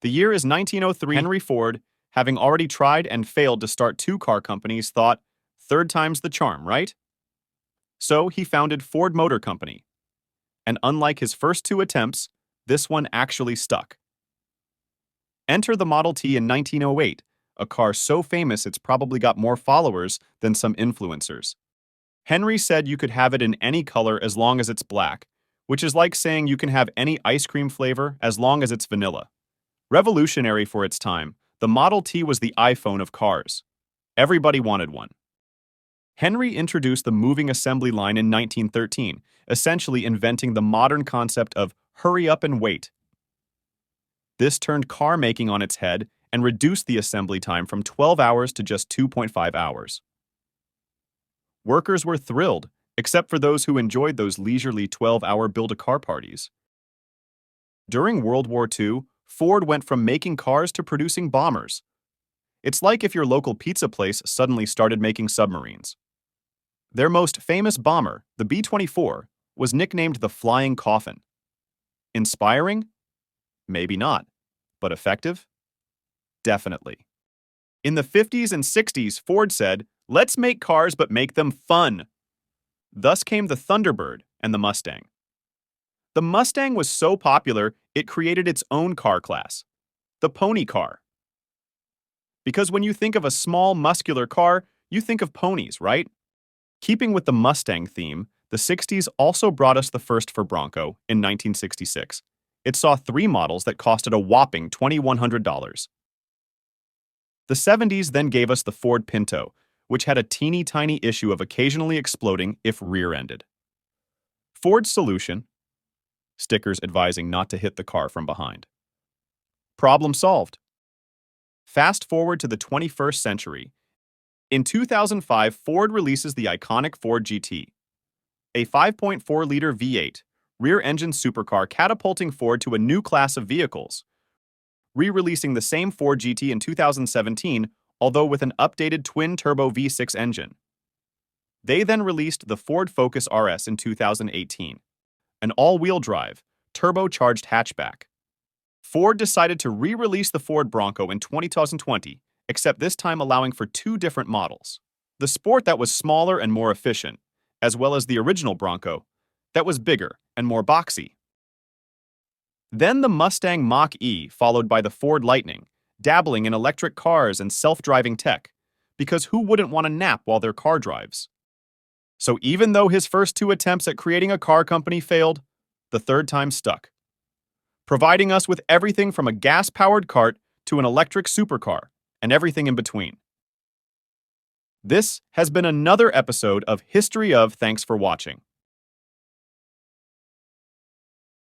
The year is 1903. Henry Ford, having already tried and failed to start two car companies, thought, third time's the charm, right? So he founded Ford Motor Company. And unlike his first two attempts, this one actually stuck. Enter the Model T in 1908, a car so famous it's probably got more followers than some influencers. Henry said you could have it in any color as long as it's black, which is like saying you can have any ice cream flavor as long as it's vanilla. Revolutionary for its time, the Model T was the iPhone of cars. Everybody wanted one. Henry introduced the moving assembly line in 1913, essentially inventing the modern concept of hurry up and wait. This turned car making on its head and reduced the assembly time from 12 hours to just 2.5 hours. Workers were thrilled, except for those who enjoyed those leisurely 12-hour build-a-car parties. During World War II, Ford went from making cars to producing bombers. It's like if your local pizza place suddenly started making submarines. Their most famous bomber, the B-24, was nicknamed the Flying Coffin. Inspiring? Maybe not. But effective? Definitely. In the 50s and 60s, Ford said, "Let's make cars but make them fun." Thus came the Thunderbird and the Mustang. The Mustang was so popular, it created its own car class, the pony car. Because when you think of a small, muscular car, you think of ponies, right? Keeping with the Mustang theme, the 60s also brought us the first for Bronco in 1966. It saw three models that costed a whopping $2,100. The 70s then gave us the Ford Pinto, which had a teeny-tiny issue of occasionally exploding if rear-ended. Ford's solution: stickers advising not to hit the car from behind. Problem solved. Fast forward to the 21st century. In 2005, Ford releases the iconic Ford GT, a 5.4-liter V8 rear-engine supercar catapulting Ford to a new class of vehicles, re-releasing the same Ford GT in 2017, although with an updated twin-turbo V6 engine. They then released the Ford Focus RS in 2018, an all-wheel drive, turbocharged hatchback. Ford decided to re-release the Ford Bronco in 2020, except this time allowing for two different models: the Sport that was smaller and more efficient, as well as the original Bronco that was bigger and more boxy. Then the Mustang Mach E, followed by the Ford Lightning, dabbling in electric cars and self-driving tech, because who wouldn't want a nap while their car drives? So even though his first two attempts at creating a car company failed, the third time stuck, providing us with everything from a gas-powered cart to an electric supercar, and everything in between. This has been another episode of History of. Thanks for watching.